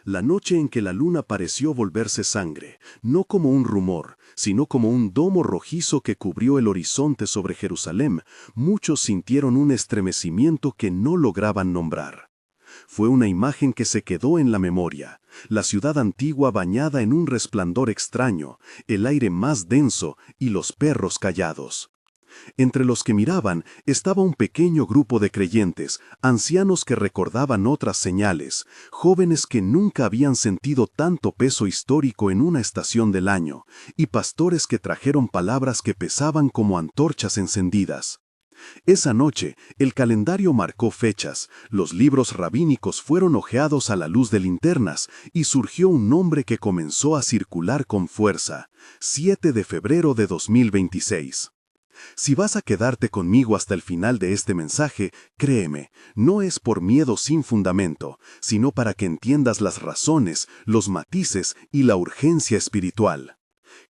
la noche en que la luna pareció volverse sangre, no como un rumor, sino como un domo rojizo que cubrió el horizonte sobre Jerusalén, muchos sintieron un estremecimiento que no lograban nombrar. Fue una imagen que se quedó en la memoria, la ciudad antigua bañada en un resplandor extraño, el aire más denso y los perros callados. Entre los que miraban estaba un pequeño grupo de creyentes, ancianos que recordaban otras señales, jóvenes que nunca habían sentido tanto peso histórico en una estación del año, y pastores que trajeron palabras que pesaban como antorchas encendidas. Esa noche, el calendario marcó fechas, los libros rabínicos fueron hojeados a la luz de linternas y surgió un nombre que comenzó a circular con fuerza: 7 de febrero de 2026. Si vas a quedarte conmigo hasta el final de este mensaje, créeme, no es por miedo sin fundamento, sino para que entiendas las razones, los matices y la urgencia espiritual.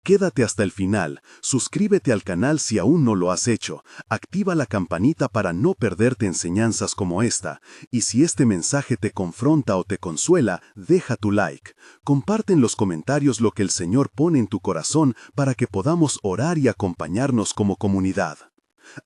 Quédate hasta el final, suscríbete al canal si aún no lo has hecho, activa la campanita para no perderte enseñanzas como esta, y si este mensaje te confronta o te consuela, deja tu like. Comparte en los comentarios lo que el Señor pone en tu corazón para que podamos orar y acompañarnos como comunidad.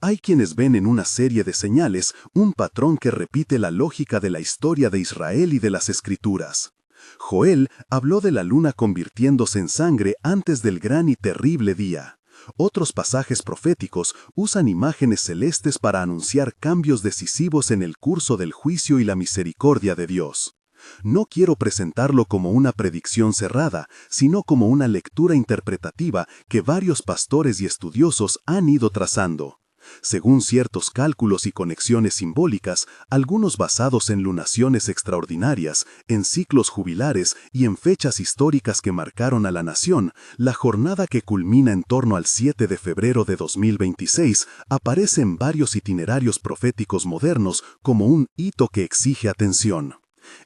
Hay quienes ven en una serie de señales un patrón que repite la lógica de la historia de Israel y de las Escrituras. Joel habló de la luna convirtiéndose en sangre antes del gran y terrible día. Otros pasajes proféticos usan imágenes celestes para anunciar cambios decisivos en el curso del juicio y la misericordia de Dios. No quiero presentarlo como una predicción cerrada, sino como una lectura interpretativa que varios pastores y estudiosos han ido trazando. Según ciertos cálculos y conexiones simbólicas, algunos basados en lunaciones extraordinarias, en ciclos jubilares y en fechas históricas que marcaron a la nación, la jornada que culmina en torno al 7 de febrero de 2026 aparece en varios itinerarios proféticos modernos como un hito que exige atención.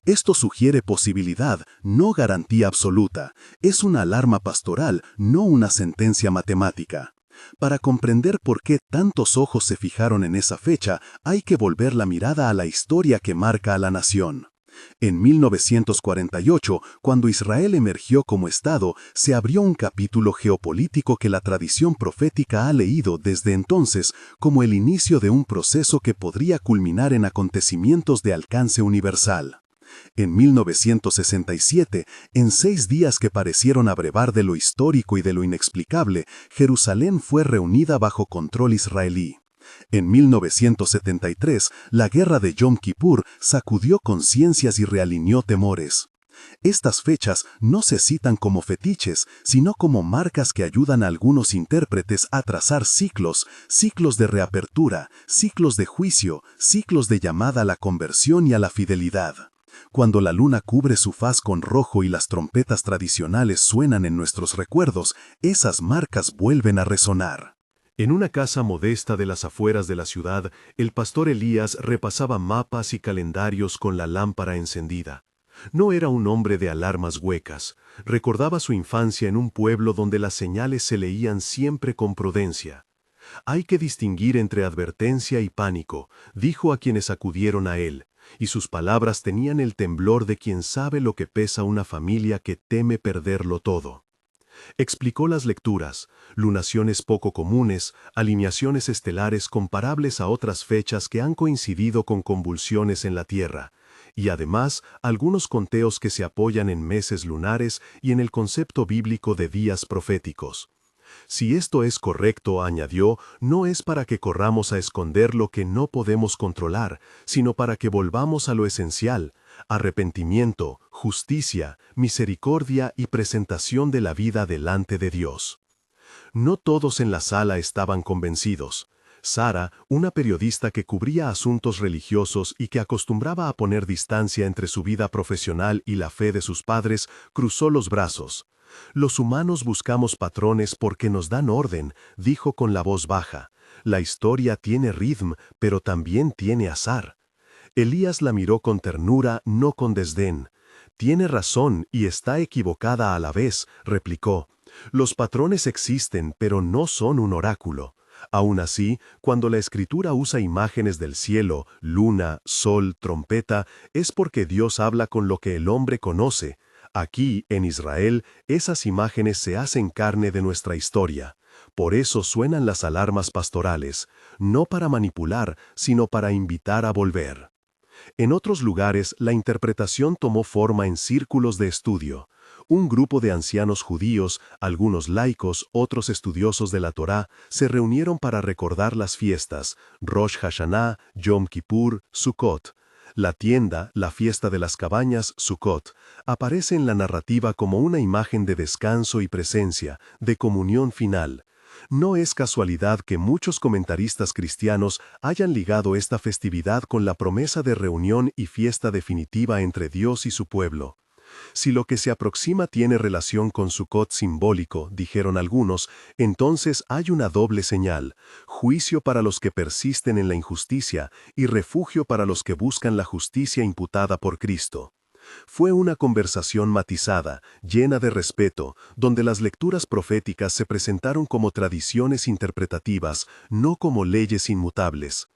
Esto sugiere posibilidad, no garantía absoluta. Es una alarma pastoral, no una sentencia matemática. Para comprender por qué tantos ojos se fijaron en esa fecha, hay que volver la mirada a la historia que marca a la nación. En 1948, cuando Israel emergió como Estado, se abrió un capítulo geopolítico que la tradición profética ha leído desde entonces como el inicio de un proceso que podría culminar en acontecimientos de alcance universal. En 1967, en 6 días que parecieron abrevar de lo histórico y de lo inexplicable, Jerusalén fue reunida bajo control israelí. En 1973, la guerra de Yom Kippur sacudió conciencias y realineó temores. Estas fechas no se citan como fetiches, sino como marcas que ayudan a algunos intérpretes a trazar ciclos, ciclos de reapertura, ciclos de juicio, ciclos de llamada a la conversión y a la fidelidad. Cuando la luna cubre su faz con rojo y las trompetas tradicionales suenan en nuestros recuerdos, esas marcas vuelven a resonar. En una casa modesta de las afueras de la ciudad, el pastor Elías repasaba mapas y calendarios con la lámpara encendida. No era un hombre de alarmas huecas. Recordaba su infancia en un pueblo donde las señales se leían siempre con prudencia. Hay que distinguir entre advertencia y pánico, dijo a quienes acudieron a él, y sus palabras tenían el temblor de quien sabe lo que pesa una familia que teme perderlo todo. Explicó las lecturas, lunaciones poco comunes, alineaciones estelares comparables a otras fechas que han coincidido con convulsiones en la Tierra, y además algunos conteos que se apoyan en meses lunares y en el concepto bíblico de días proféticos. Si esto es correcto, añadió, no es para que corramos a esconder lo que no podemos controlar, sino para que volvamos a lo esencial: arrepentimiento, justicia, misericordia y presentación de la vida delante de Dios. No todos en la sala estaban convencidos. Sara, una periodista que cubría asuntos religiosos y que acostumbraba a poner distancia entre su vida profesional y la fe de sus padres, cruzó los brazos. Los humanos buscamos patrones porque nos dan orden, dijo con la voz baja. La historia tiene ritmo, pero también tiene azar. Elías la miró con ternura, no con desdén. Tiene razón y está equivocada a la vez, replicó. Los patrones existen, pero no son un oráculo. Aún así, cuando la Escritura usa imágenes del cielo, luna, sol, trompeta, es porque Dios habla con lo que el hombre conoce. Aquí, en Israel, esas imágenes se hacen carne de nuestra historia. Por eso suenan las alarmas pastorales, no para manipular, sino para invitar a volver. En otros lugares, la interpretación tomó forma en círculos de estudio. Un grupo de ancianos judíos, algunos laicos, otros estudiosos de la Torá, se reunieron para recordar las fiestas, Rosh Hashanah, Yom Kippur, Sukkot. La tienda, la fiesta de las cabañas, Sukkot, aparece en la narrativa como una imagen de descanso y presencia, de comunión final. No es casualidad que muchos comentaristas cristianos hayan ligado esta festividad con la promesa de reunión y fiesta definitiva entre Dios y su pueblo. Si lo que se aproxima tiene relación con Sukkot simbólico, dijeron algunos, entonces hay una doble señal: juicio para los que persisten en la injusticia y refugio para los que buscan la justicia imputada por Cristo. Fue una conversación matizada, llena de respeto, donde las lecturas proféticas se presentaron como tradiciones interpretativas, no como leyes inmutables.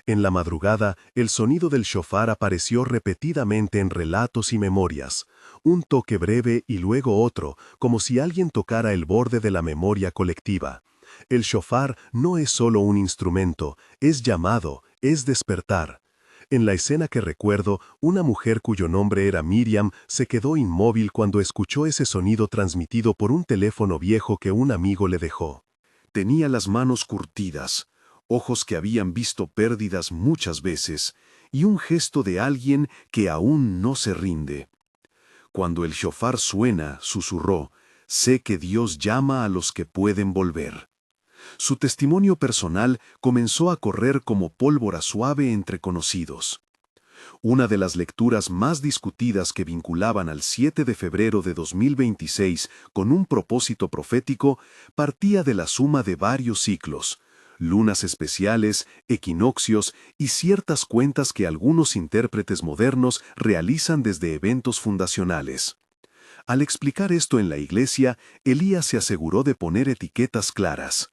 En la madrugada, el sonido del shofar apareció repetidamente en relatos y memorias. Un toque breve y luego otro, como si alguien tocara el borde de la memoria colectiva. El shofar no es solo un instrumento, es llamado, es despertar. En la escena que recuerdo, una mujer cuyo nombre era Miriam se quedó inmóvil cuando escuchó ese sonido transmitido por un teléfono viejo que un amigo le dejó. Tenía las manos curtidas, ojos que habían visto pérdidas muchas veces, y un gesto de alguien que aún no se rinde. Cuando el shofar suena, susurró, sé que Dios llama a los que pueden volver. Su testimonio personal comenzó a correr como pólvora suave entre conocidos. Una de las lecturas más discutidas que vinculaban al 7 de febrero de 2026 con un propósito profético partía de la suma de varios ciclos, lunas especiales, equinoccios y ciertas cuentas que algunos intérpretes modernos realizan desde eventos fundacionales. Al explicar esto en la iglesia, Elías se aseguró de poner etiquetas claras.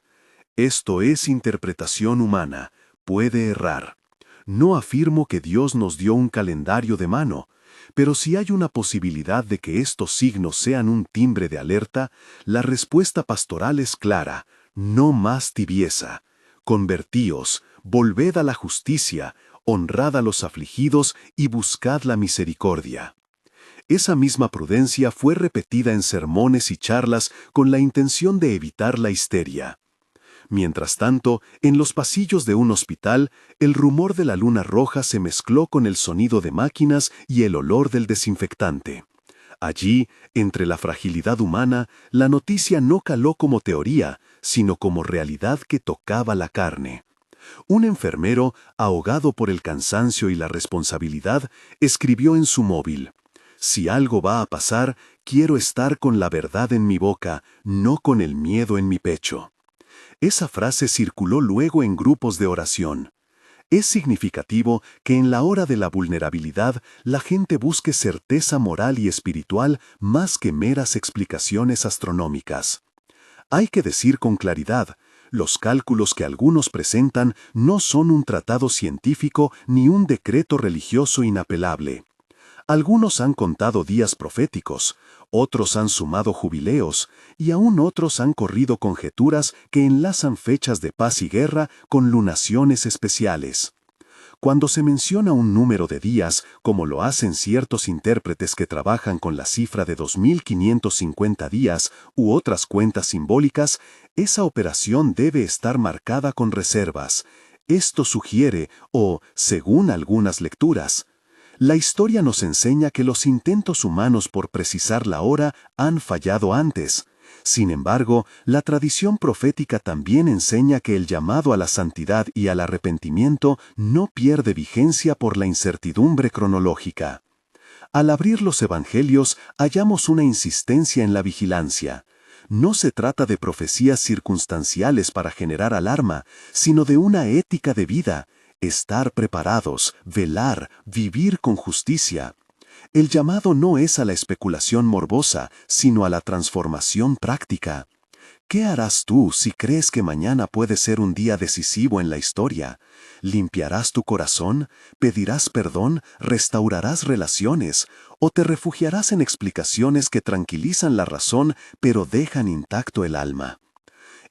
Esto es interpretación humana, puede errar. No afirmo que Dios nos dio un calendario de mano, pero si hay una posibilidad de que estos signos sean un timbre de alerta, la respuesta pastoral es clara: no más tibieza. Convertíos, volved a la justicia, honrad a los afligidos y buscad la misericordia. Esa misma prudencia fue repetida en sermones y charlas con la intención de evitar la histeria. Mientras tanto, en los pasillos de un hospital, el rumor de la luna roja se mezcló con el sonido de máquinas y el olor del desinfectante. Allí, entre la fragilidad humana, la noticia no caló como teoría, sino como realidad que tocaba la carne. Un enfermero, ahogado por el cansancio y la responsabilidad, escribió en su móvil: si algo va a pasar, quiero estar con la verdad en mi boca, no con el miedo en mi pecho. Esa frase circuló luego en grupos de oración. Es significativo que en la hora de la vulnerabilidad la gente busque certeza moral y espiritual más que meras explicaciones astronómicas. Hay que decir con claridad, los cálculos que algunos presentan no son un tratado científico ni un decreto religioso inapelable. Algunos han contado días proféticos, otros han sumado jubileos, y aún otros han corrido conjeturas que enlazan fechas de paz y guerra con lunaciones especiales. Cuando se menciona un número de días, como lo hacen ciertos intérpretes que trabajan con la cifra de 2550 días u otras cuentas simbólicas, esa operación debe estar marcada con reservas. Esto sugiere, o según algunas lecturas, la historia nos enseña que los intentos humanos por precisar la hora han fallado antes. Sin embargo, la tradición profética también enseña que el llamado a la santidad y al arrepentimiento no pierde vigencia por la incertidumbre cronológica. Al abrir los evangelios, hallamos una insistencia en la vigilancia. No se trata de profecías circunstanciales para generar alarma, sino de una ética de vida. Estar preparados, velar, vivir con justicia. El llamado no es a la especulación morbosa, sino a la transformación práctica. ¿Qué harás tú si crees que mañana puede ser un día decisivo en la historia? ¿Limpiarás tu corazón? ¿Pedirás perdón? ¿Restaurarás relaciones? ¿O te refugiarás en explicaciones que tranquilizan la razón pero dejan intacto el alma?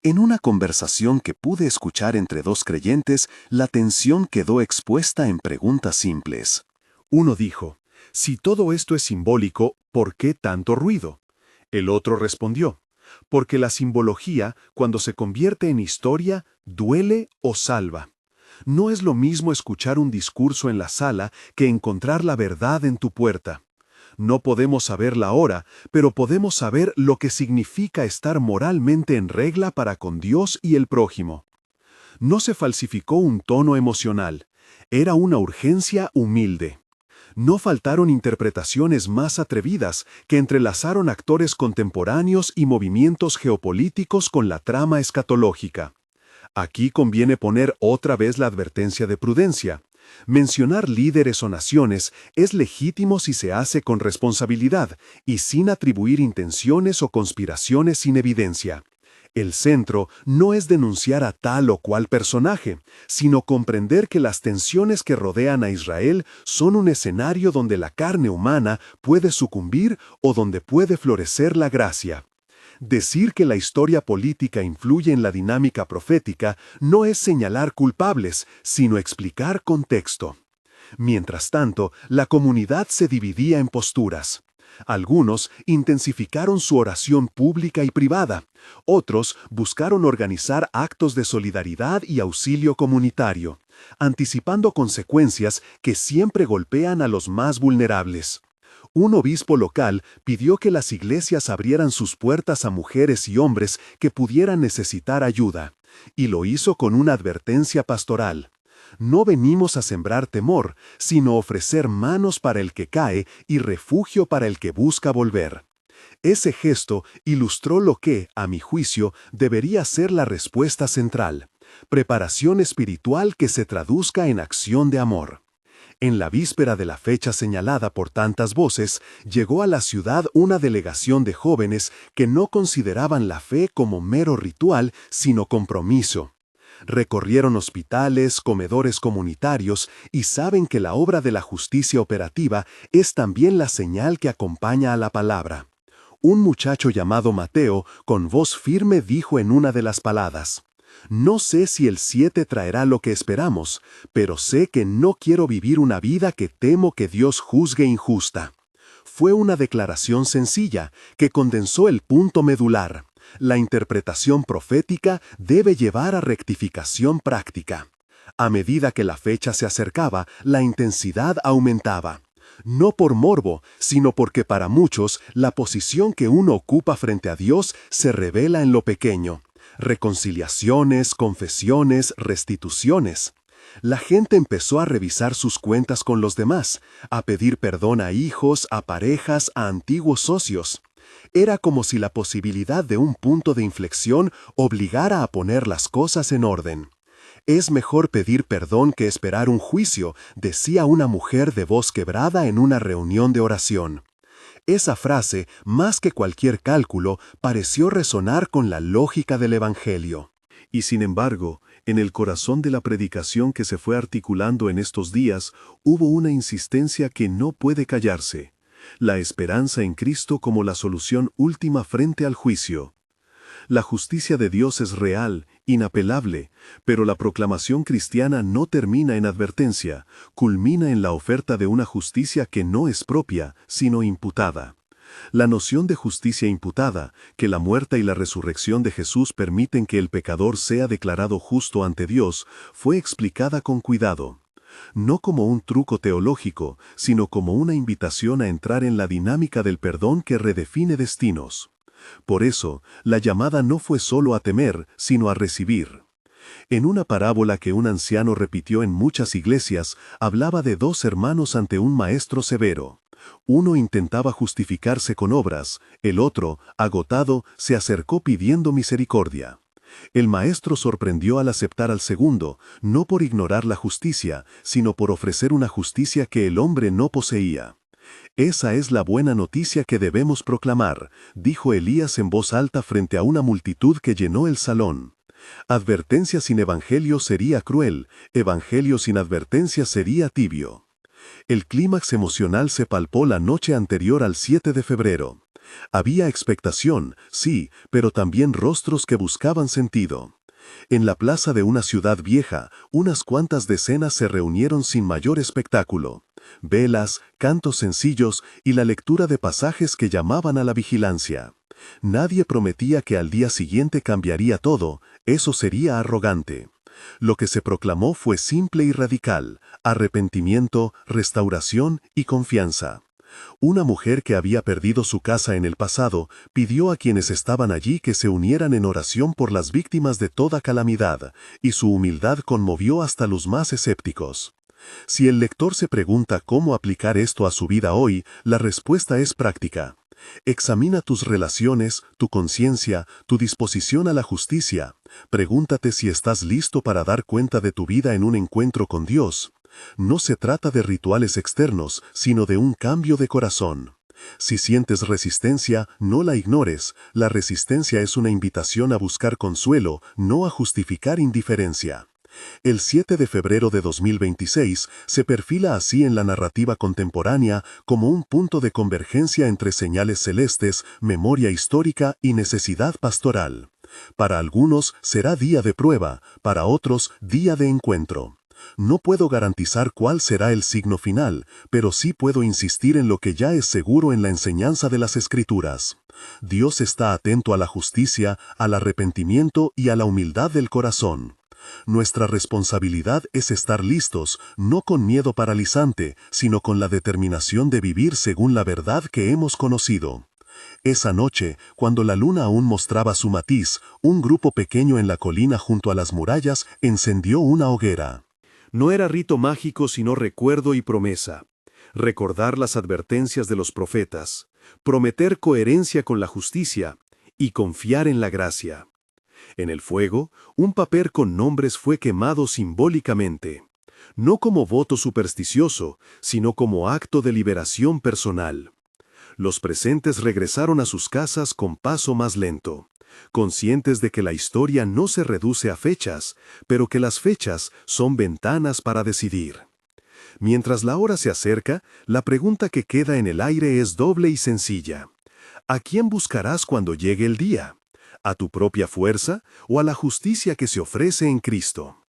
En una conversación que pude escuchar entre dos creyentes, la tensión quedó expuesta en preguntas simples. Uno dijo, si todo esto es simbólico, ¿por qué tanto ruido? El otro respondió, porque la simbología, cuando se convierte en historia, duele o salva. No es lo mismo escuchar un discurso en la sala que encontrar la verdad en tu puerta. No podemos saber la hora, pero podemos saber lo que significa estar moralmente en regla para con Dios y el prójimo. No se falsificó un tono emocional, era una urgencia humilde. No faltaron interpretaciones más atrevidas que entrelazaron actores contemporáneos y movimientos geopolíticos con la trama escatológica. Aquí conviene poner otra vez la advertencia de prudencia. Mencionar líderes o naciones es legítimo si se hace con responsabilidad y sin atribuir intenciones o conspiraciones sin evidencia. El centro no es denunciar a tal o cual personaje, sino comprender que las tensiones que rodean a Israel son un escenario donde la carne humana puede sucumbir o donde puede florecer la gracia. Decir que la historia política influye en la dinámica profética no es señalar culpables, sino explicar contexto. Mientras tanto, la comunidad se dividía en posturas. Algunos intensificaron su oración pública y privada, otros buscaron organizar actos de solidaridad y auxilio comunitario, anticipando consecuencias que siempre golpean a los más vulnerables. Un obispo local pidió que las iglesias abrieran sus puertas a mujeres y hombres que pudieran necesitar ayuda, y lo hizo con una advertencia pastoral. No venimos a sembrar temor, sino ofrecer manos para el que cae y refugio para el que busca volver. Ese gesto ilustró lo que, a mi juicio, debería ser la respuesta central: preparación espiritual que se traduzca en acción de amor. En la víspera de la fecha señalada por tantas voces, llegó a la ciudad una delegación de jóvenes que no consideraban la fe como mero ritual, sino compromiso. Recorrieron hospitales, comedores comunitarios y saben que la obra de la justicia operativa es también la señal que acompaña a la palabra. Un muchacho llamado Mateo, con voz firme, dijo en una de las paladas: «No sé si el 7 traerá lo que esperamos, pero sé que no quiero vivir una vida que temo que Dios juzgue injusta». Fue una declaración sencilla que condensó el punto medular. La interpretación profética debe llevar a rectificación práctica. A medida que la fecha se acercaba, la intensidad aumentaba. No por morbo, sino porque para muchos la posición que uno ocupa frente a Dios se revela en lo pequeño. Reconciliaciones, confesiones, restituciones. La gente empezó a revisar sus cuentas con los demás, a pedir perdón a hijos, a parejas, a antiguos socios. Era como si la posibilidad de un punto de inflexión obligara a poner las cosas en orden. «Es mejor pedir perdón que esperar un juicio», decía una mujer de voz quebrada en una reunión de oración. Esa frase, más que cualquier cálculo, pareció resonar con la lógica del Evangelio. Y sin embargo, en el corazón de la predicación que se fue articulando en estos días, hubo una insistencia que no puede callarse: la esperanza en Cristo como la solución última frente al juicio. La justicia de Dios es real, inapelable, pero la proclamación cristiana no termina en advertencia, culmina en la oferta de una justicia que no es propia, sino imputada. La noción de justicia imputada, que la muerte y la resurrección de Jesús permiten que el pecador sea declarado justo ante Dios, fue explicada con cuidado. No como un truco teológico, sino como una invitación a entrar en la dinámica del perdón que redefine destinos. Por eso, la llamada no fue solo a temer, sino a recibir. En una parábola que un anciano repitió en muchas iglesias, hablaba de dos hermanos ante un maestro severo. Uno intentaba justificarse con obras, el otro, agotado, se acercó pidiendo misericordia. El maestro sorprendió al aceptar al segundo, no por ignorar la justicia, sino por ofrecer una justicia que el hombre no poseía. Esa es la buena noticia que debemos proclamar, dijo Elías en voz alta frente a una multitud que llenó el salón. Advertencia sin evangelio sería cruel, evangelio sin advertencia sería tibio. El clímax emocional se palpó la noche anterior al 7 de febrero. Había expectación, sí, pero también rostros que buscaban sentido. En la plaza de una ciudad vieja, unas cuantas decenas se reunieron sin mayor espectáculo. Velas, cantos sencillos y la lectura de pasajes que llamaban a la vigilancia. Nadie prometía que al día siguiente cambiaría todo, eso sería arrogante. Lo que se proclamó fue simple y radical: arrepentimiento, restauración y confianza. Una mujer que había perdido su casa en el pasado pidió a quienes estaban allí que se unieran en oración por las víctimas de toda calamidad, y su humildad conmovió hasta los más escépticos. Si el lector se pregunta cómo aplicar esto a su vida hoy, la respuesta es práctica. Examina tus relaciones, tu conciencia, tu disposición a la justicia. Pregúntate si estás listo para dar cuenta de tu vida en un encuentro con Dios. No se trata de rituales externos, sino de un cambio de corazón. Si sientes resistencia, no la ignores. La resistencia es una invitación a buscar consuelo, no a justificar indiferencia. El 7 de febrero de 2026 se perfila así en la narrativa contemporánea como un punto de convergencia entre señales celestes, memoria histórica y necesidad pastoral. Para algunos será día de prueba, para otros día de encuentro. No puedo garantizar cuál será el signo final, pero sí puedo insistir en lo que ya es seguro en la enseñanza de las Escrituras. Dios está atento a la justicia, al arrepentimiento y a la humildad del corazón. Nuestra responsabilidad es estar listos, no con miedo paralizante, sino con la determinación de vivir según la verdad que hemos conocido. Esa noche, cuando la luna aún mostraba su matiz, un grupo pequeño en la colina junto a las murallas encendió una hoguera. No era rito mágico sino recuerdo y promesa. Recordar las advertencias de los profetas, prometer coherencia con la justicia y confiar en la gracia. En el fuego, un papel con nombres fue quemado simbólicamente, no como voto supersticioso, sino como acto de liberación personal. Los presentes regresaron a sus casas con paso más lento, conscientes de que la historia no se reduce a fechas, pero que las fechas son ventanas para decidir. Mientras la hora se acerca, la pregunta que queda en el aire es doble y sencilla. ¿A quién buscarás cuando llegue el día? ¿A tu propia fuerza o a la justicia que se ofrece en Cristo?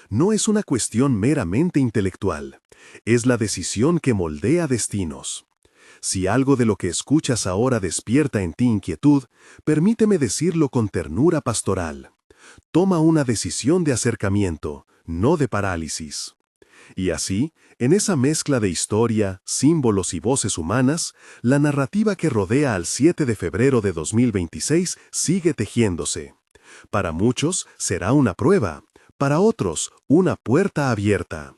No es una cuestión meramente intelectual, es la decisión que moldea destinos. Si algo de lo que escuchas ahora despierta en ti inquietud, permíteme decirlo con ternura pastoral. Toma una decisión de acercamiento, no de parálisis. Y así, en esa mezcla de historia, símbolos y voces humanas, la narrativa que rodea al 7 de febrero de 2026 sigue tejiéndose. Para muchos será una prueba, para otros una puerta abierta.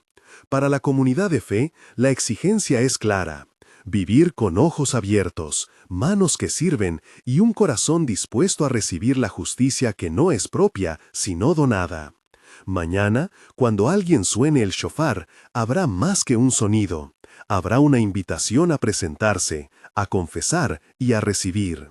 Para la comunidad de fe, la exigencia es clara: vivir con ojos abiertos, manos que sirven y un corazón dispuesto a recibir la justicia que no es propia, sino donada. Mañana, cuando alguien suene el shofar, habrá más que un sonido. Habrá una invitación a presentarse, a confesar y a recibir.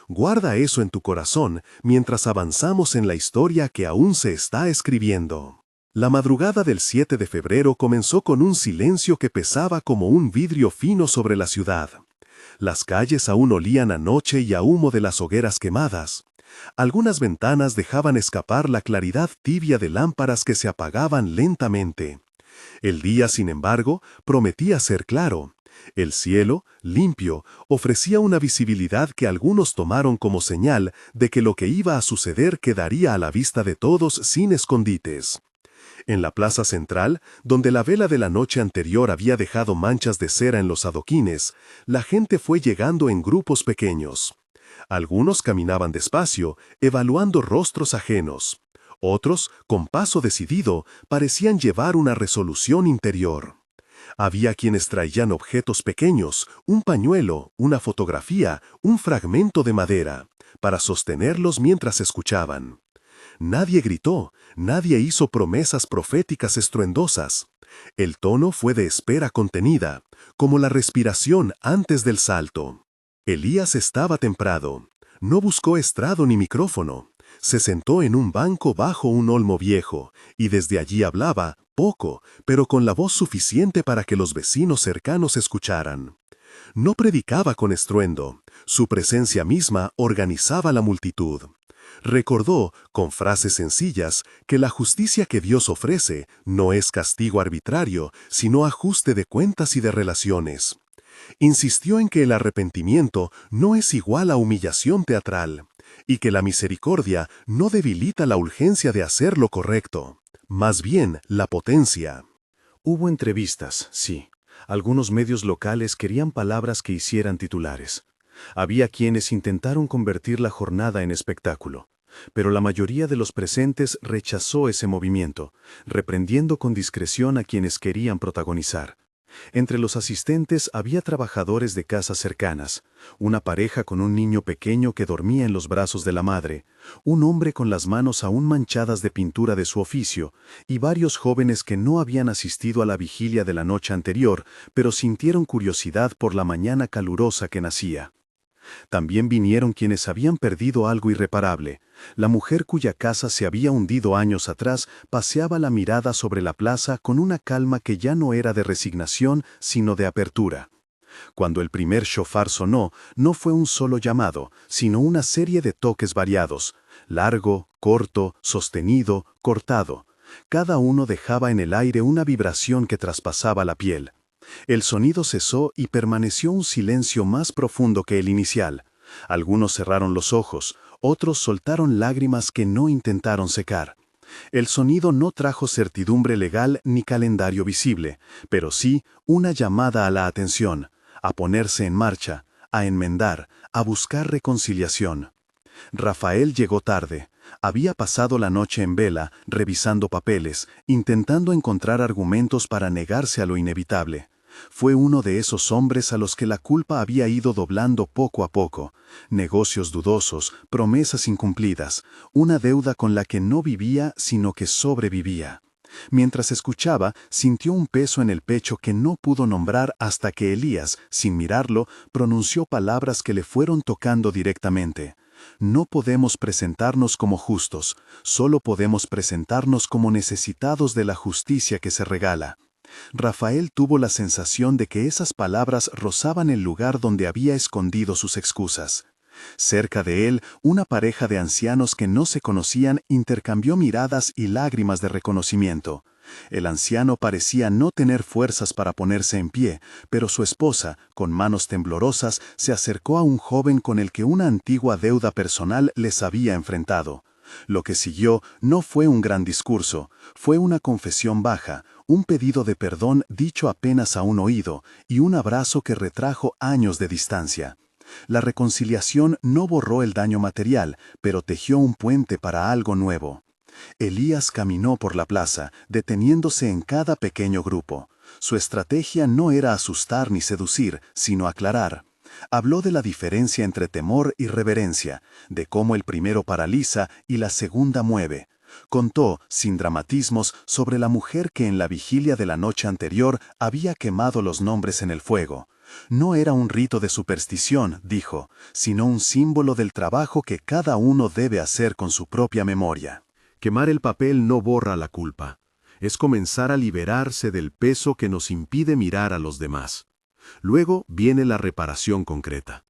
Guarda eso en tu corazón mientras avanzamos en la historia que aún se está escribiendo. La madrugada del 7 de febrero comenzó con un silencio que pesaba como un vidrio fino sobre la ciudad. Las calles aún olían a noche y a humo de las hogueras quemadas. Algunas ventanas dejaban escapar la claridad tibia de lámparas que se apagaban lentamente. El día, sin embargo, prometía ser claro. El cielo, limpio, ofrecía una visibilidad que algunos tomaron como señal de que lo que iba a suceder quedaría a la vista de todos sin escondites. En la plaza central, donde la vela de la noche anterior había dejado manchas de cera en los adoquines, la gente fue llegando en grupos pequeños. Algunos caminaban despacio, evaluando rostros ajenos. Otros, con paso decidido, parecían llevar una resolución interior. Había quienes traían objetos pequeños, un pañuelo, una fotografía, un fragmento de madera, para sostenerlos mientras escuchaban. Nadie gritó, nadie hizo promesas proféticas estruendosas. El tono fue de espera contenida, como la respiración antes del salto. Elías estaba temprado. No buscó estrado ni micrófono. Se sentó en un banco bajo un olmo viejo, y desde allí hablaba, poco, pero con la voz suficiente para que los vecinos cercanos escucharan. No predicaba con estruendo. Su presencia misma organizaba la multitud. Recordó, con frases sencillas, que la justicia que Dios ofrece no es castigo arbitrario, sino ajuste de cuentas y de relaciones. Insistió en que el arrepentimiento no es igual a humillación teatral, y que la misericordia no debilita la urgencia de hacer lo correcto, más bien la potencia. Hubo entrevistas, sí. Algunos medios locales querían palabras que hicieran titulares. Había quienes intentaron convertir la jornada en espectáculo, pero la mayoría de los presentes rechazó ese movimiento, reprendiendo con discreción a quienes querían protagonizar. Entre los asistentes había trabajadores de casas cercanas, una pareja con un niño pequeño que dormía en los brazos de la madre, un hombre con las manos aún manchadas de pintura de su oficio, y varios jóvenes que no habían asistido a la vigilia de la noche anterior, pero sintieron curiosidad por la mañana calurosa que nacía. También vinieron quienes habían perdido algo irreparable. La mujer cuya casa se había hundido años atrás paseaba la mirada sobre la plaza con una calma que ya no era de resignación, sino de apertura. Cuando el primer shofar sonó, no fue un solo llamado, sino una serie de toques variados, largo, corto, sostenido, cortado. Cada uno dejaba en el aire una vibración que traspasaba la piel. El sonido cesó y permaneció un silencio más profundo que el inicial. Algunos cerraron los ojos, otros soltaron lágrimas que no intentaron secar. El sonido no trajo certidumbre legal ni calendario visible, pero sí una llamada a la atención, a ponerse en marcha, a enmendar, a buscar reconciliación. Rafael llegó tarde. Había pasado la noche en vela, revisando papeles, intentando encontrar argumentos para negarse a lo inevitable. Fue uno de esos hombres a los que la culpa había ido doblando poco a poco. Negocios dudosos, promesas incumplidas, una deuda con la que no vivía sino que sobrevivía. Mientras escuchaba, sintió un peso en el pecho que no pudo nombrar hasta que Elías, sin mirarlo, pronunció palabras que le fueron tocando directamente. No podemos presentarnos como justos, solo podemos presentarnos como necesitados de la justicia que se regala. Rafael tuvo la sensación de que esas palabras rozaban el lugar donde había escondido sus excusas. Cerca de él, una pareja de ancianos que no se conocían intercambió miradas y lágrimas de reconocimiento. El anciano parecía no tener fuerzas para ponerse en pie, pero su esposa, con manos temblorosas, se acercó a un joven con el que una antigua deuda personal les había enfrentado. Lo que siguió no fue un gran discurso, fue una confesión baja, un pedido de perdón dicho apenas a un oído y un abrazo que retrajo años de distancia. La reconciliación no borró el daño material, pero tejió un puente para algo nuevo. Elías caminó por la plaza, deteniéndose en cada pequeño grupo. Su estrategia no era asustar ni seducir, sino aclarar. Habló de la diferencia entre temor y reverencia, de cómo el primero paraliza y la segunda mueve. Contó, sin dramatismos, sobre la mujer que en la vigilia de la noche anterior había quemado los nombres en el fuego. No era un rito de superstición, dijo, sino un símbolo del trabajo que cada uno debe hacer con su propia memoria. Quemar el papel no borra la culpa. Es comenzar a liberarse del peso que nos impide mirar a los demás. Luego viene la reparación concreta.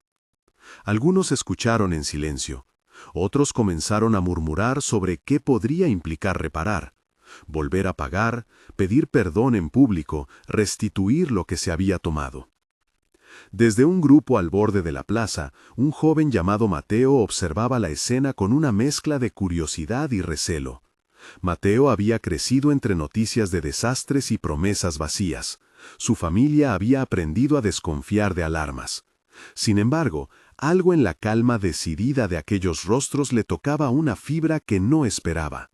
Algunos escucharon en silencio. Otros comenzaron a murmurar sobre qué podría implicar reparar. Volver a pagar, pedir perdón en público, restituir lo que se había tomado. Desde un grupo al borde de la plaza, un joven llamado Mateo observaba la escena con una mezcla de curiosidad y recelo. Mateo había crecido entre noticias de desastres y promesas vacías. Su familia había aprendido a desconfiar de alarmas. Sin embargo, algo en la calma decidida de aquellos rostros le tocaba una fibra que no esperaba.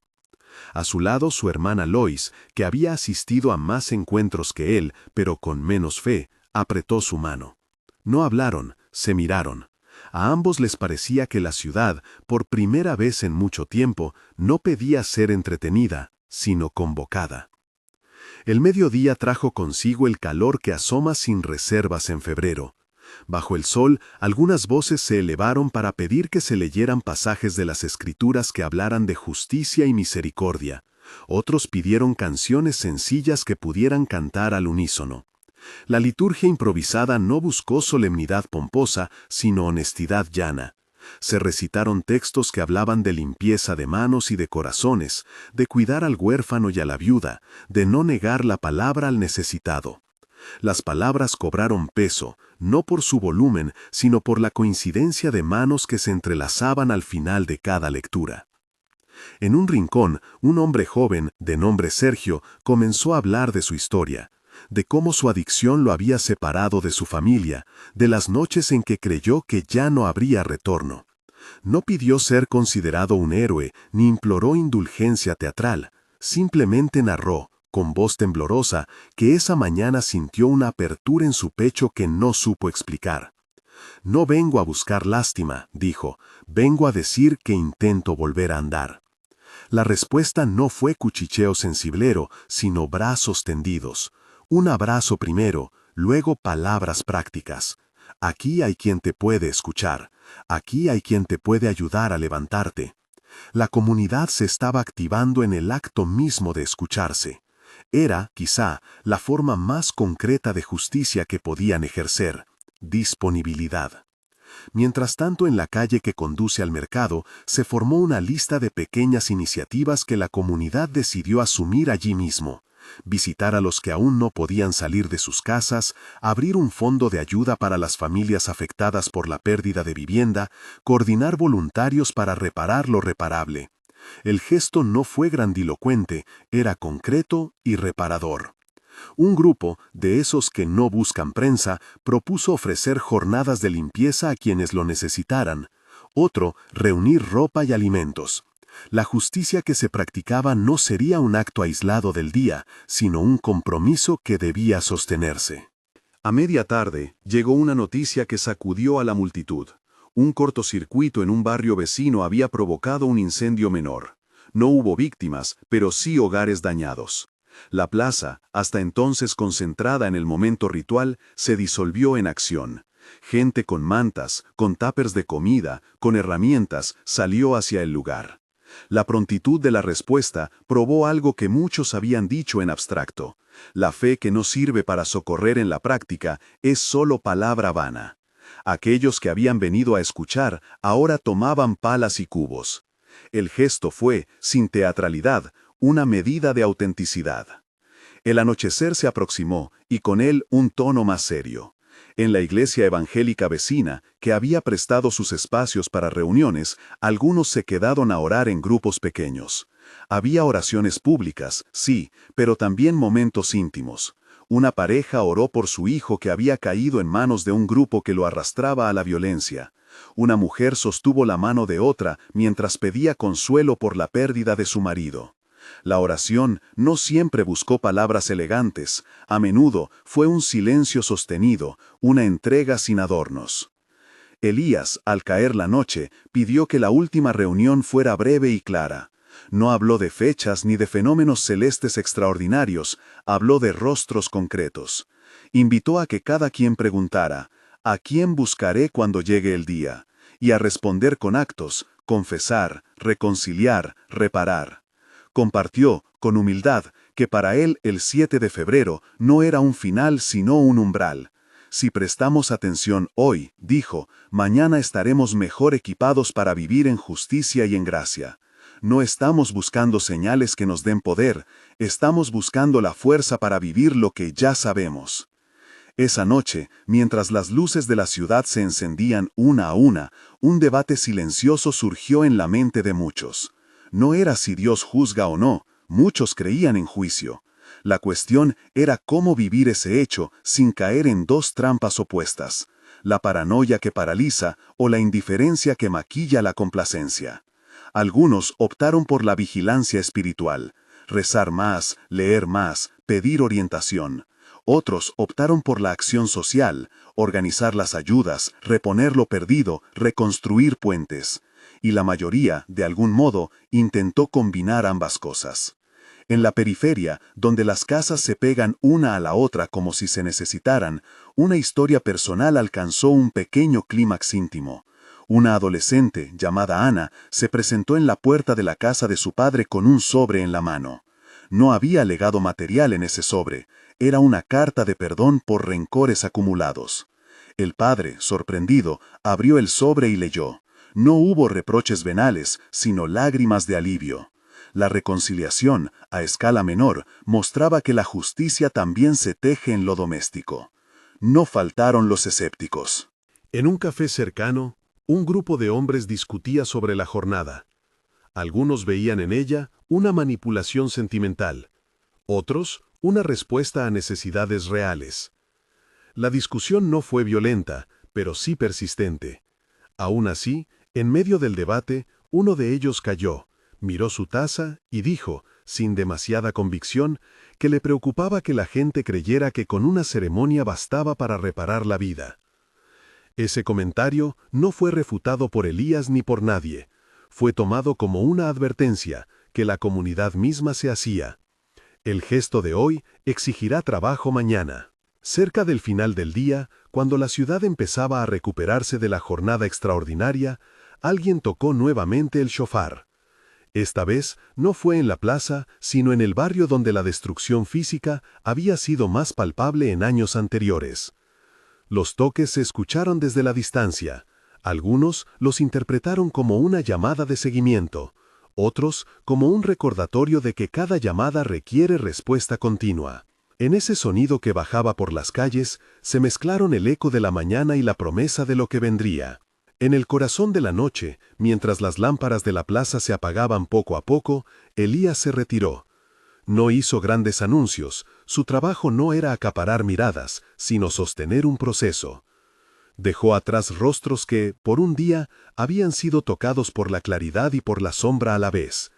A su lado su hermana Lois, que había asistido a más encuentros que él, pero con menos fe, apretó su mano. No hablaron, se miraron. A ambos les parecía que la ciudad, por primera vez en mucho tiempo, no pedía ser entretenida, sino convocada. El mediodía trajo consigo el calor que asoma sin reservas en febrero. Bajo el sol, algunas voces se elevaron para pedir que se leyeran pasajes de las Escrituras que hablaran de justicia y misericordia. Otros pidieron canciones sencillas que pudieran cantar al unísono. La liturgia improvisada no buscó solemnidad pomposa, sino honestidad llana. Se recitaron textos que hablaban de limpieza de manos y de corazones, de cuidar al huérfano y a la viuda, de no negar la palabra al necesitado. Las palabras cobraron peso, no por su volumen, sino por la coincidencia de manos que se entrelazaban al final de cada lectura. En un rincón, un hombre joven, de nombre Sergio, comenzó a hablar de su historia, de cómo su adicción lo había separado de su familia, de las noches en que creyó que ya no habría retorno. No pidió ser considerado un héroe, ni imploró indulgencia teatral, simplemente narró, con voz temblorosa, que esa mañana sintió una apertura en su pecho que no supo explicar. «No vengo a buscar lástima», dijo, «vengo a decir que intento volver a andar». La respuesta no fue cuchicheo sensiblero, sino brazos tendidos. Un abrazo primero, luego palabras prácticas. Aquí hay quien te puede escuchar. Aquí hay quien te puede ayudar a levantarte. La comunidad se estaba activando en el acto mismo de escucharse. Era, quizá, la forma más concreta de justicia que podían ejercer: disponibilidad. Mientras tanto, en la calle que conduce al mercado, se formó una lista de pequeñas iniciativas que la comunidad decidió asumir allí mismo. Visitar a los que aún no podían salir de sus casas, abrir un fondo de ayuda para las familias afectadas por la pérdida de vivienda, coordinar voluntarios para reparar lo reparable. El gesto no fue grandilocuente, era concreto y reparador. Un grupo, de esos que no buscan prensa, propuso ofrecer jornadas de limpieza a quienes lo necesitaran. Otro, reunir ropa y alimentos. La justicia que se practicaba no sería un acto aislado del día, sino un compromiso que debía sostenerse. A media tarde, llegó una noticia que sacudió a la multitud. Un cortocircuito en un barrio vecino había provocado un incendio menor. No hubo víctimas, pero sí hogares dañados. La plaza, hasta entonces concentrada en el momento ritual, se disolvió en acción. Gente con mantas, con tuppers de comida, con herramientas, salió hacia el lugar. La prontitud de la respuesta probó algo que muchos habían dicho en abstracto. La fe que no sirve para socorrer en la práctica es solo palabra vana. Aquellos que habían venido a escuchar ahora tomaban palas y cubos. El gesto fue, sin teatralidad, una medida de autenticidad. El anochecer se aproximó, y con él un tono más serio. En la iglesia evangélica vecina, que había prestado sus espacios para reuniones, algunos se quedaron a orar en grupos pequeños. Había oraciones públicas, sí, pero también momentos íntimos. Una pareja oró por su hijo que había caído en manos de un grupo que lo arrastraba a la violencia. Una mujer sostuvo la mano de otra mientras pedía consuelo por la pérdida de su marido. La oración no siempre buscó palabras elegantes, a menudo fue un silencio sostenido, una entrega sin adornos. Elías, al caer la noche, pidió que la última reunión fuera breve y clara. No habló de fechas ni de fenómenos celestes extraordinarios, habló de rostros concretos. Invitó a que cada quien preguntara, ¿a quién buscaré cuando llegue el día? Y a responder con actos, confesar, reconciliar, reparar. Compartió, con humildad, que para él el 7 de febrero no era un final sino un umbral. Si prestamos atención hoy, dijo, mañana estaremos mejor equipados para vivir en justicia y en gracia. No estamos buscando señales que nos den poder, estamos buscando la fuerza para vivir lo que ya sabemos. Esa noche, mientras las luces de la ciudad se encendían una a una, un debate silencioso surgió en la mente de muchos. No era si Dios juzga o no, muchos creían en juicio. La cuestión era cómo vivir ese hecho sin caer en dos trampas opuestas: la paranoia que paraliza o la indiferencia que maquilla la complacencia. Algunos optaron por la vigilancia espiritual, rezar más, leer más, pedir orientación. Otros optaron por la acción social, organizar las ayudas, reponer lo perdido, reconstruir puentes. Y la mayoría, de algún modo, intentó combinar ambas cosas. En la periferia, donde las casas se pegan una a la otra como si se necesitaran, una historia personal alcanzó un pequeño clímax íntimo. Una adolescente, llamada Ana, se presentó en la puerta de la casa de su padre con un sobre en la mano. No había legado material en ese sobre, era una carta de perdón por rencores acumulados. El padre, sorprendido, abrió el sobre y leyó. No hubo reproches venales, sino lágrimas de alivio. La reconciliación, a escala menor, mostraba que la justicia también se teje en lo doméstico. No faltaron los escépticos. En un café cercano, un grupo de hombres discutía sobre la jornada. Algunos veían en ella una manipulación sentimental, otros una respuesta a necesidades reales. La discusión no fue violenta, pero sí persistente. Aún así, en medio del debate, uno de ellos calló, miró su taza y dijo, sin demasiada convicción, que le preocupaba que la gente creyera que con una ceremonia bastaba para reparar la vida. Ese comentario no fue refutado por Elías ni por nadie. Fue tomado como una advertencia que la comunidad misma se hacía. El gesto de hoy exigirá trabajo mañana. Cerca del final del día, cuando la ciudad empezaba a recuperarse de la jornada extraordinaria, alguien tocó nuevamente el shofar. Esta vez no fue en la plaza, sino en el barrio donde la destrucción física había sido más palpable en años anteriores. Los toques se escucharon desde la distancia. Algunos los interpretaron como una llamada de seguimiento, otros como un recordatorio de que cada llamada requiere respuesta continua. En ese sonido que bajaba por las calles, se mezclaron el eco de la mañana y la promesa de lo que vendría. En el corazón de la noche, mientras las lámparas de la plaza se apagaban poco a poco, Elías se retiró. No hizo grandes anuncios, su trabajo no era acaparar miradas, sino sostener un proceso. Dejó atrás rostros que, por un día, habían sido tocados por la claridad y por la sombra a la vez.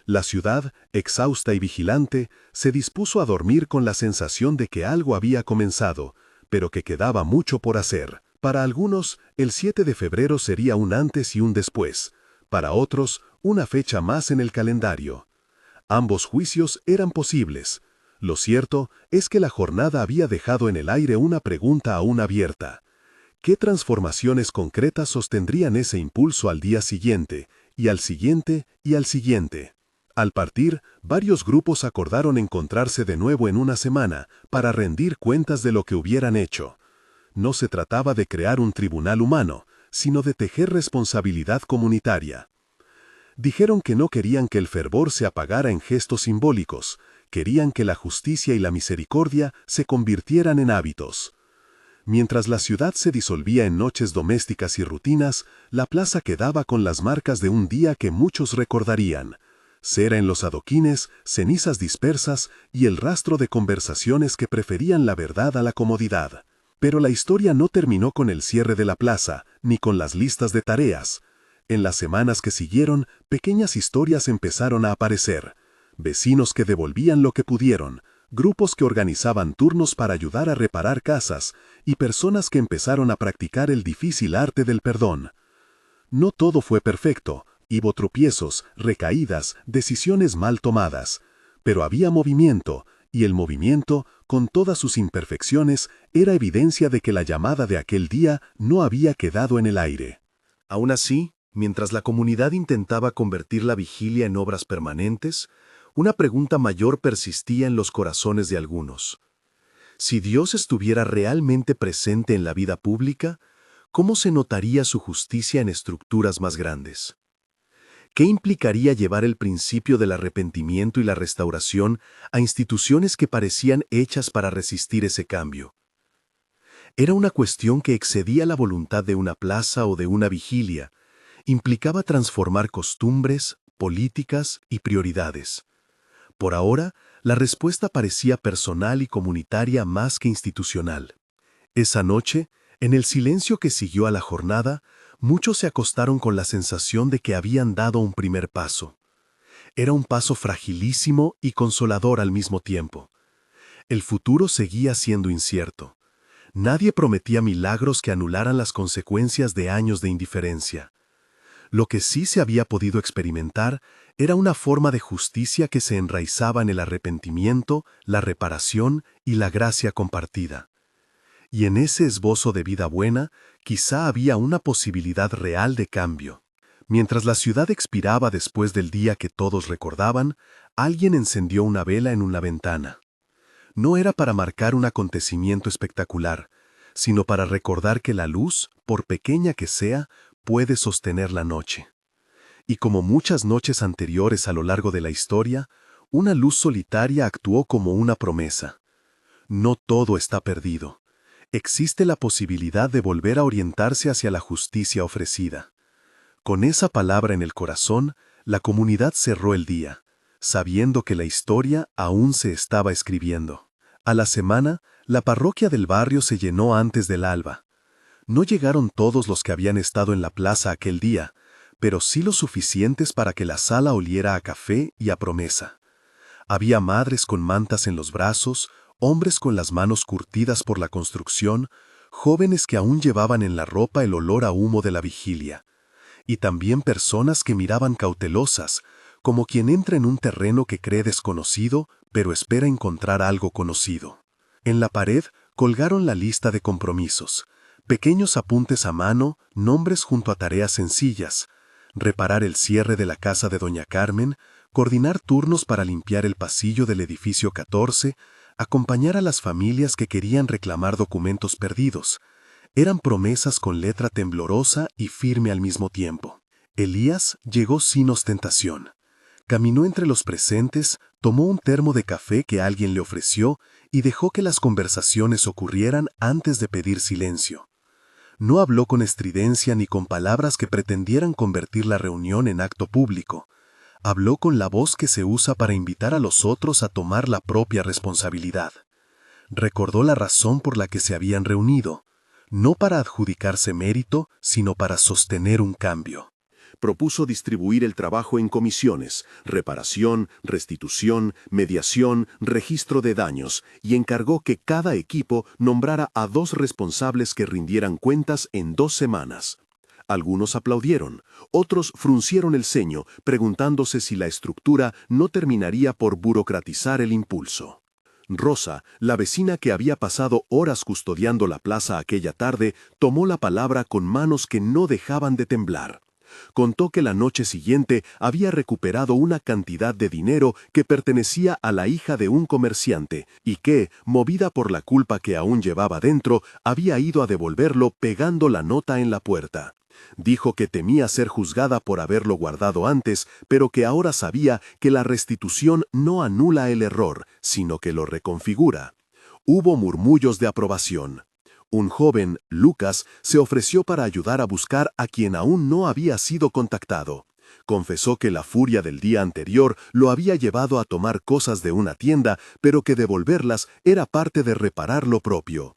La ciudad, exhausta y vigilante, se dispuso a dormir con la sensación de que algo había comenzado, pero que quedaba mucho por hacer. Para algunos, el 7 de febrero sería un antes y un después. Para otros, una fecha más en el calendario. Ambos juicios eran posibles. Lo cierto es que la jornada había dejado en el aire una pregunta aún abierta. ¿Qué transformaciones concretas sostendrían ese impulso al día siguiente, y al siguiente, y al siguiente? Al partir, varios grupos acordaron encontrarse de nuevo en una semana para rendir cuentas de lo que hubieran hecho. No se trataba de crear un tribunal humano, sino de tejer responsabilidad comunitaria. Dijeron que no querían que el fervor se apagara en gestos simbólicos, querían que la justicia y la misericordia se convirtieran en hábitos. Mientras la ciudad se disolvía en noches domésticas y rutinas, la plaza quedaba con las marcas de un día que muchos recordarían. Cera en los adoquines, cenizas dispersas y el rastro de conversaciones que preferían la verdad a la comodidad. Pero la historia no terminó con el cierre de la plaza, ni con las listas de tareas. En las semanas que siguieron, pequeñas historias empezaron a aparecer. Vecinos que devolvían lo que pudieron, grupos que organizaban turnos para ayudar a reparar casas y personas que empezaron a practicar el difícil arte del perdón. No todo fue perfecto, hubo tropiezos, recaídas, decisiones mal tomadas, pero había movimiento, y el movimiento, con todas sus imperfecciones, era evidencia de que la llamada de aquel día no había quedado en el aire. Aún así, mientras la comunidad intentaba convertir la vigilia en obras permanentes, una pregunta mayor persistía en los corazones de algunos. Si Dios estuviera realmente presente en la vida pública, ¿cómo se notaría su justicia en estructuras más grandes? ¿Qué implicaría llevar el principio del arrepentimiento y la restauración a instituciones que parecían hechas para resistir ese cambio? Era una cuestión que excedía la voluntad de una plaza o de una vigilia. Implicaba transformar costumbres, políticas y prioridades. Por ahora, la respuesta parecía personal y comunitaria más que institucional. Esa noche, en el silencio que siguió a la jornada, muchos se acostaron con la sensación de que habían dado un primer paso. Era un paso fragilísimo y consolador al mismo tiempo. El futuro seguía siendo incierto. Nadie prometía milagros que anularan las consecuencias de años de indiferencia. Lo que sí se había podido experimentar era una forma de justicia que se enraizaba en el arrepentimiento, la reparación y la gracia compartida. Y en ese esbozo de vida buena, quizá había una posibilidad real de cambio. Mientras la ciudad expiraba después del día que todos recordaban, alguien encendió una vela en una ventana. No era para marcar un acontecimiento espectacular, sino para recordar que la luz, por pequeña que sea, puede sostener la noche. Y como muchas noches anteriores a lo largo de la historia, una luz solitaria actuó como una promesa. No todo está perdido. Existe la posibilidad de volver a orientarse hacia la justicia ofrecida. Con esa palabra en el corazón, la comunidad cerró el día, sabiendo que la historia aún se estaba escribiendo. A la semana, la parroquia del barrio se llenó antes del alba. No llegaron todos los que habían estado en la plaza aquel día, pero sí lo suficientes para que la sala oliera a café y a promesa. Había madres con mantas en los brazos, hombres con las manos curtidas por la construcción, jóvenes que aún llevaban en la ropa el olor a humo de la vigilia, y también personas que miraban cautelosas, como quien entra en un terreno que cree desconocido, pero espera encontrar algo conocido. En la pared colgaron la lista de compromisos, pequeños apuntes a mano, nombres junto a tareas sencillas: reparar el cierre de la casa de Doña Carmen, coordinar turnos para limpiar el pasillo del edificio 14, acompañar a las familias que querían reclamar documentos perdidos. Eran promesas con letra temblorosa y firme al mismo tiempo. Elías llegó sin ostentación. Caminó entre los presentes, tomó un termo de café que alguien le ofreció y dejó que las conversaciones ocurrieran antes de pedir silencio. No habló con estridencia ni con palabras que pretendieran convertir la reunión en acto público. Habló con la voz que se usa para invitar a los otros a tomar la propia responsabilidad. Recordó la razón por la que se habían reunido, no para adjudicarse mérito, sino para sostener un cambio. Propuso distribuir el trabajo en comisiones: reparación, restitución, mediación, registro de daños, y encargó que cada equipo nombrara a 2 responsables que rindieran cuentas en 2 semanas. Algunos aplaudieron, otros fruncieron el ceño, preguntándose si la estructura no terminaría por burocratizar el impulso. Rosa, la vecina que había pasado horas custodiando la plaza aquella tarde, tomó la palabra con manos que no dejaban de temblar. Contó que la noche siguiente había recuperado una cantidad de dinero que pertenecía a la hija de un comerciante y que, movida por la culpa que aún llevaba dentro, había ido a devolverlo pegando la nota en la puerta. Dijo que temía ser juzgada por haberlo guardado antes, pero que ahora sabía que la restitución no anula el error, sino que lo reconfigura. Hubo murmullos de aprobación. Un joven, Lucas, se ofreció para ayudar a buscar a quien aún no había sido contactado. Confesó que la furia del día anterior lo había llevado a tomar cosas de una tienda, pero que devolverlas era parte de reparar lo propio.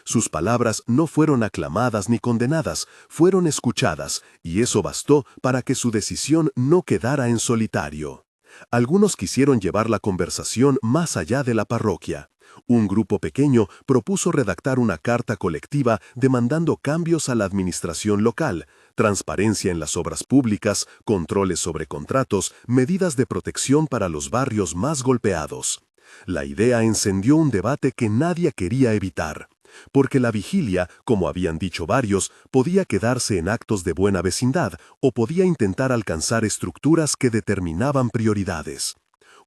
Sus palabras no fueron aclamadas ni condenadas, fueron escuchadas, y eso bastó para que su decisión no quedara en solitario. Algunos quisieron llevar la conversación más allá de la parroquia. Un grupo pequeño propuso redactar una carta colectiva demandando cambios a la administración local, transparencia en las obras públicas, controles sobre contratos, medidas de protección para los barrios más golpeados. La idea encendió un debate que nadie quería evitar, porque la vigilia, como habían dicho varios, podía quedarse en actos de buena vecindad o podía intentar alcanzar estructuras que determinaban prioridades.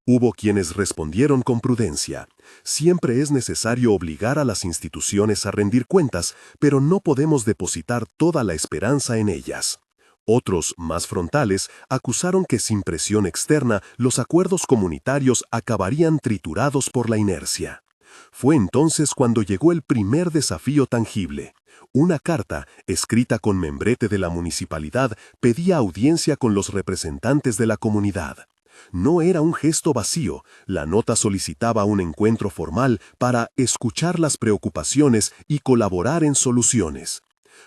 Hubo quienes respondieron con prudencia: siempre es necesario obligar a las instituciones a rendir cuentas, pero no podemos depositar toda la esperanza en ellas. Otros, más frontales, acusaron que sin presión externa los acuerdos comunitarios acabarían triturados por la inercia. Fue entonces cuando llegó el primer desafío tangible. Una carta, escrita con membrete de la municipalidad, pedía audiencia con los representantes de la comunidad. No era un gesto vacío, la nota solicitaba un encuentro formal para escuchar las preocupaciones y colaborar en soluciones.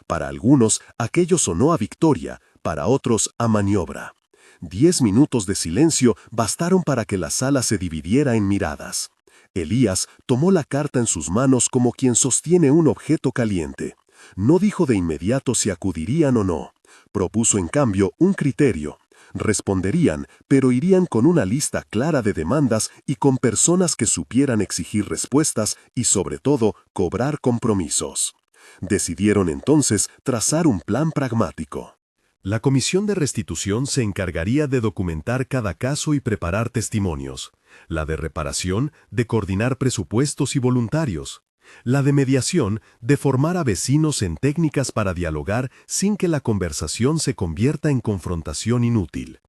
Para algunos, aquello sonó a victoria, para otros a maniobra. 10 minutos de silencio bastaron para que la sala se dividiera en miradas. Elías tomó la carta en sus manos como quien sostiene un objeto caliente. No dijo de inmediato si acudirían o no. Propuso en cambio un criterio. Responderían, pero irían con una lista clara de demandas y con personas que supieran exigir respuestas y, sobre todo, cobrar compromisos. Decidieron entonces trazar un plan pragmático. La comisión de restitución se encargaría de documentar cada caso y preparar testimonios. La de reparación, de coordinar presupuestos y voluntarios. La de mediación, de formar a vecinos en técnicas para dialogar sin que la conversación se convierta en confrontación inútil.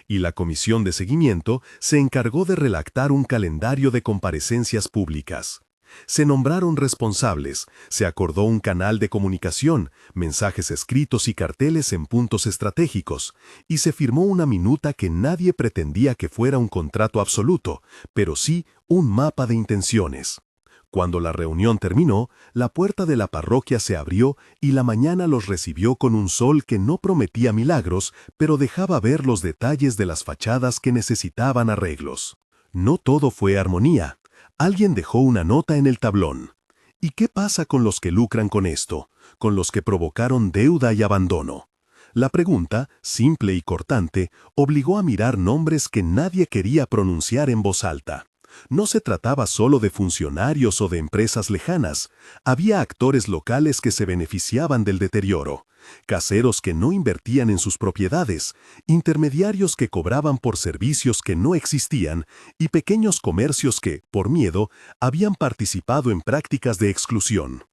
Y la comisión de seguimiento se encargó de redactar un calendario de comparecencias públicas. Se nombraron responsables, se acordó un canal de comunicación, mensajes escritos y carteles en puntos estratégicos, y se firmó una minuta que nadie pretendía que fuera un contrato absoluto, pero sí un mapa de intenciones. Cuando la reunión terminó, la puerta de la parroquia se abrió y la mañana los recibió con un sol que no prometía milagros, pero dejaba ver los detalles de las fachadas que necesitaban arreglos. No todo fue armonía. Alguien dejó una nota en el tablón. ¿Y qué pasa con los que lucran con esto? Con los que provocaron deuda y abandono. La pregunta, simple y cortante, obligó a mirar nombres que nadie quería pronunciar en voz alta. No se trataba solo de funcionarios o de empresas lejanas. Había actores locales que se beneficiaban del deterioro, caseros que no invertían en sus propiedades, intermediarios que cobraban por servicios que no existían y pequeños comercios que, por miedo, habían participado en prácticas de exclusión.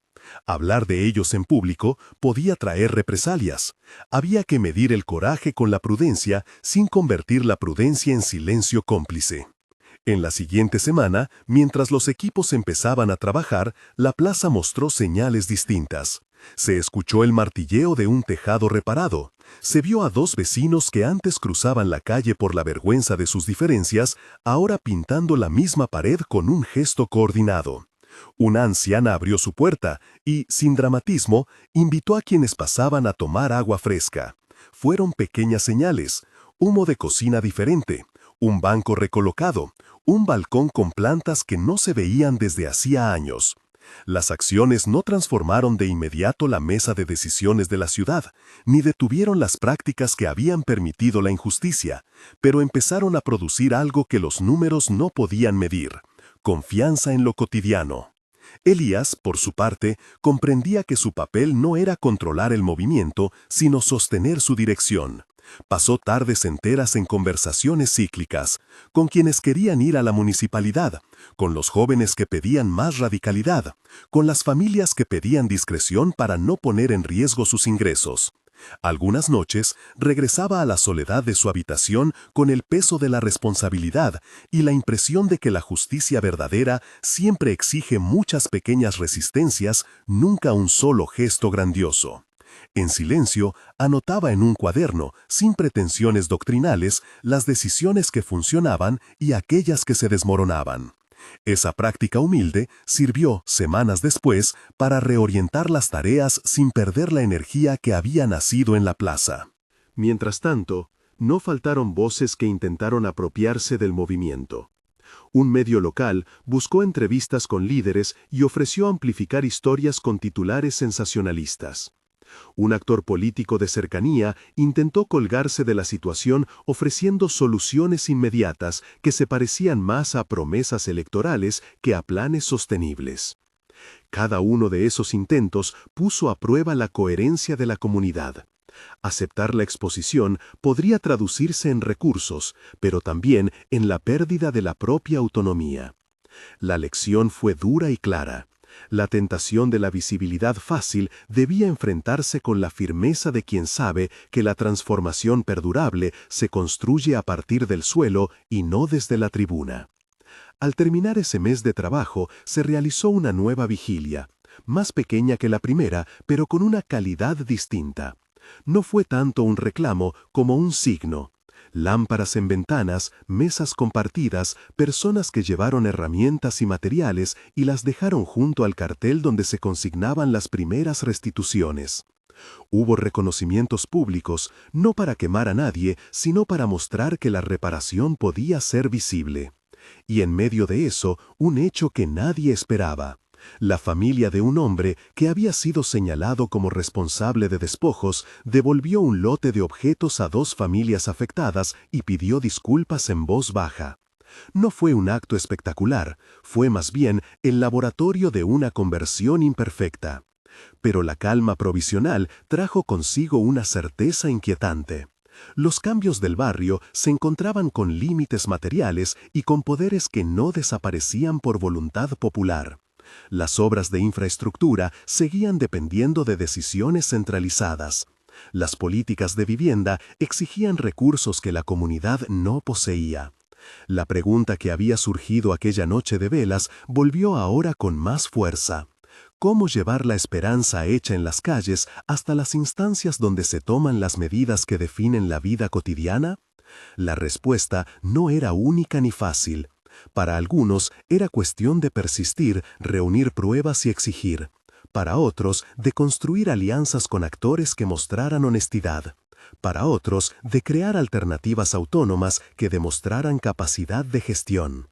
Hablar de ellos en público podía traer represalias. Había que medir el coraje con la prudencia sin convertir la prudencia en silencio cómplice. En la siguiente semana, mientras los equipos empezaban a trabajar, la plaza mostró señales distintas. Se escuchó el martilleo de un tejado reparado. Se vio a dos vecinos que antes cruzaban la calle por la vergüenza de sus diferencias, ahora pintando la misma pared con un gesto coordinado. Una anciana abrió su puerta y, sin dramatismo, invitó a quienes pasaban a tomar agua fresca. Fueron pequeñas señales, humo de cocina diferente, un banco recolocado, un balcón con plantas que no se veían desde hacía años. Las acciones no transformaron de inmediato la mesa de decisiones de la ciudad, ni detuvieron las prácticas que habían permitido la injusticia, pero empezaron a producir algo que los números no podían medir: confianza en lo cotidiano. Elías, por su parte, comprendía que su papel no era controlar el movimiento, sino sostener su dirección. Pasó tardes enteras en conversaciones cíclicas, con quienes querían ir a la municipalidad, con los jóvenes que pedían más radicalidad, con las familias que pedían discreción para no poner en riesgo sus ingresos. Algunas noches regresaba a la soledad de su habitación con el peso de la responsabilidad y la impresión de que la justicia verdadera siempre exige muchas pequeñas resistencias, nunca un solo gesto grandioso. En silencio, anotaba en un cuaderno, sin pretensiones doctrinales, las decisiones que funcionaban y aquellas que se desmoronaban. Esa práctica humilde sirvió, semanas después, para reorientar las tareas sin perder la energía que había nacido en la plaza. Mientras tanto, no faltaron voces que intentaron apropiarse del movimiento. Un medio local buscó entrevistas con líderes y ofreció amplificar historias con titulares sensacionalistas. Un actor político de cercanía intentó colgarse de la situación ofreciendo soluciones inmediatas que se parecían más a promesas electorales que a planes sostenibles. Cada uno de esos intentos puso a prueba la coherencia de la comunidad. Aceptar la exposición podría traducirse en recursos, pero también en la pérdida de la propia autonomía. La lección fue dura y clara. La tentación de la visibilidad fácil debía enfrentarse con la firmeza de quien sabe que la transformación perdurable se construye a partir del suelo y no desde la tribuna. Al terminar ese mes de trabajo, se realizó una nueva vigilia, más pequeña que la primera, pero con una calidad distinta. No fue tanto un reclamo como un signo. Lámparas en ventanas, mesas compartidas, personas que llevaron herramientas y materiales y las dejaron junto al cartel donde se consignaban las primeras restituciones. Hubo reconocimientos públicos, no para quemar a nadie, sino para mostrar que la reparación podía ser visible. Y en medio de eso, un hecho que nadie esperaba. La familia de un hombre que había sido señalado como responsable de despojos devolvió un lote de objetos a 2 familias afectadas y pidió disculpas en voz baja. No fue un acto espectacular, fue más bien el laboratorio de una conversión imperfecta. Pero la calma provisional trajo consigo una certeza inquietante. Los cambios del barrio se encontraban con límites materiales y con poderes que no desaparecían por voluntad popular. Las obras de infraestructura seguían dependiendo de decisiones centralizadas. Las políticas de vivienda exigían recursos que la comunidad no poseía. La pregunta que había surgido aquella noche de velas volvió ahora con más fuerza. ¿Cómo llevar la esperanza hecha en las calles hasta las instancias donde se toman las medidas que definen la vida cotidiana? La respuesta no era única ni fácil. Para algunos era cuestión de persistir, reunir pruebas y exigir. Para otros, de construir alianzas con actores que mostraran honestidad. Para otros, de crear alternativas autónomas que demostraran capacidad de gestión.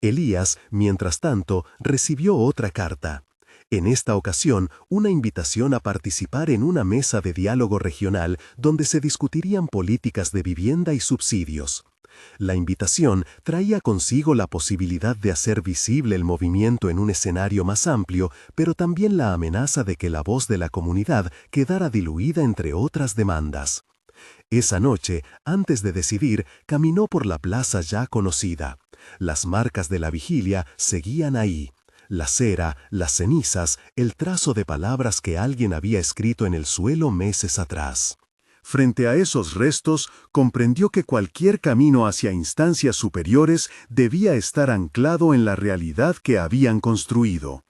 Elías, mientras tanto, recibió otra carta. En esta ocasión, una invitación a participar en una mesa de diálogo regional donde se discutirían políticas de vivienda y subsidios. La invitación traía consigo la posibilidad de hacer visible el movimiento en un escenario más amplio, pero también la amenaza de que la voz de la comunidad quedara diluida entre otras demandas. Esa noche, antes de decidir, caminó por la plaza ya conocida. Las marcas de la vigilia seguían ahí. La cera, las cenizas, el trazo de palabras que alguien había escrito en el suelo meses atrás. Frente a esos restos, comprendió que cualquier camino hacia instancias superiores debía estar anclado en la realidad que habían construido.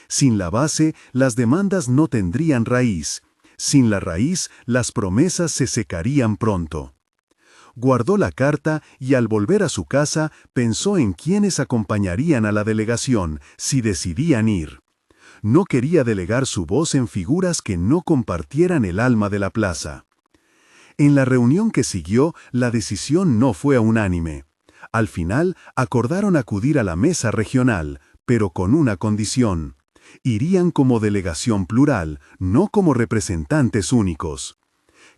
Sin la base, las demandas no tendrían raíz. Sin la raíz, las promesas se secarían pronto. Guardó la carta y al volver a su casa pensó en quiénes acompañarían a la delegación si decidían ir. No quería delegar su voz en figuras que no compartieran el alma de la plaza. En la reunión que siguió, la decisión no fue unánime. Al final, acordaron acudir a la mesa regional, pero con una condición. Irían como delegación plural, no como representantes únicos.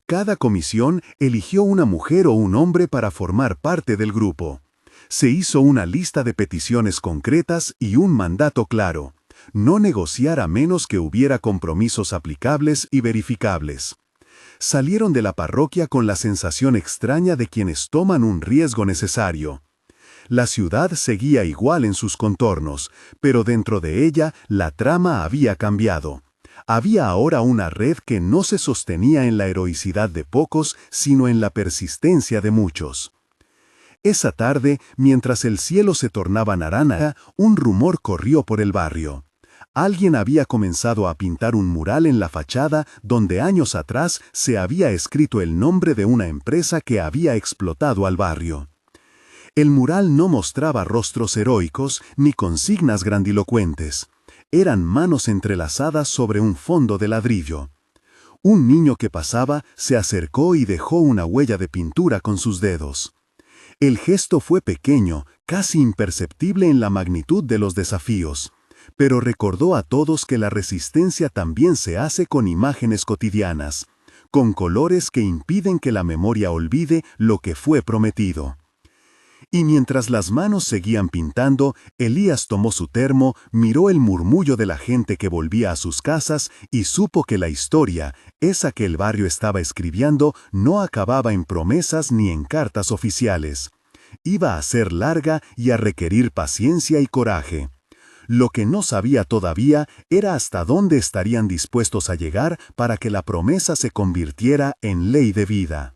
Cada comisión eligió una mujer o un hombre para formar parte del grupo. Se hizo una lista de peticiones concretas y un mandato claro: no negociar a menos que hubiera compromisos aplicables y verificables. Salieron de la parroquia con la sensación extraña de quienes toman un riesgo necesario. La ciudad seguía igual en sus contornos, pero dentro de ella la trama había cambiado. Había ahora una red que no se sostenía en la heroicidad de pocos, sino en la persistencia de muchos. Esa tarde, mientras el cielo se tornaba naranja, un rumor corrió por el barrio. Alguien había comenzado a pintar un mural en la fachada donde años atrás se había escrito el nombre de una empresa que había explotado al barrio. El mural no mostraba rostros heroicos ni consignas grandilocuentes. Eran manos entrelazadas sobre un fondo de ladrillo. Un niño que pasaba se acercó y dejó una huella de pintura con sus dedos. El gesto fue pequeño, casi imperceptible en la magnitud de los desafíos, pero recordó a todos que la resistencia también se hace con imágenes cotidianas, con colores que impiden que la memoria olvide lo que fue prometido. Y mientras las manos seguían pintando, Elías tomó su termo, miró el murmullo de la gente que volvía a sus casas y supo que la historia, esa que el barrio estaba escribiendo, no acababa en promesas ni en cartas oficiales. Iba a ser larga y a requerir paciencia y coraje. Lo que no sabía todavía era hasta dónde estarían dispuestos a llegar para que la promesa se convirtiera en ley de vida.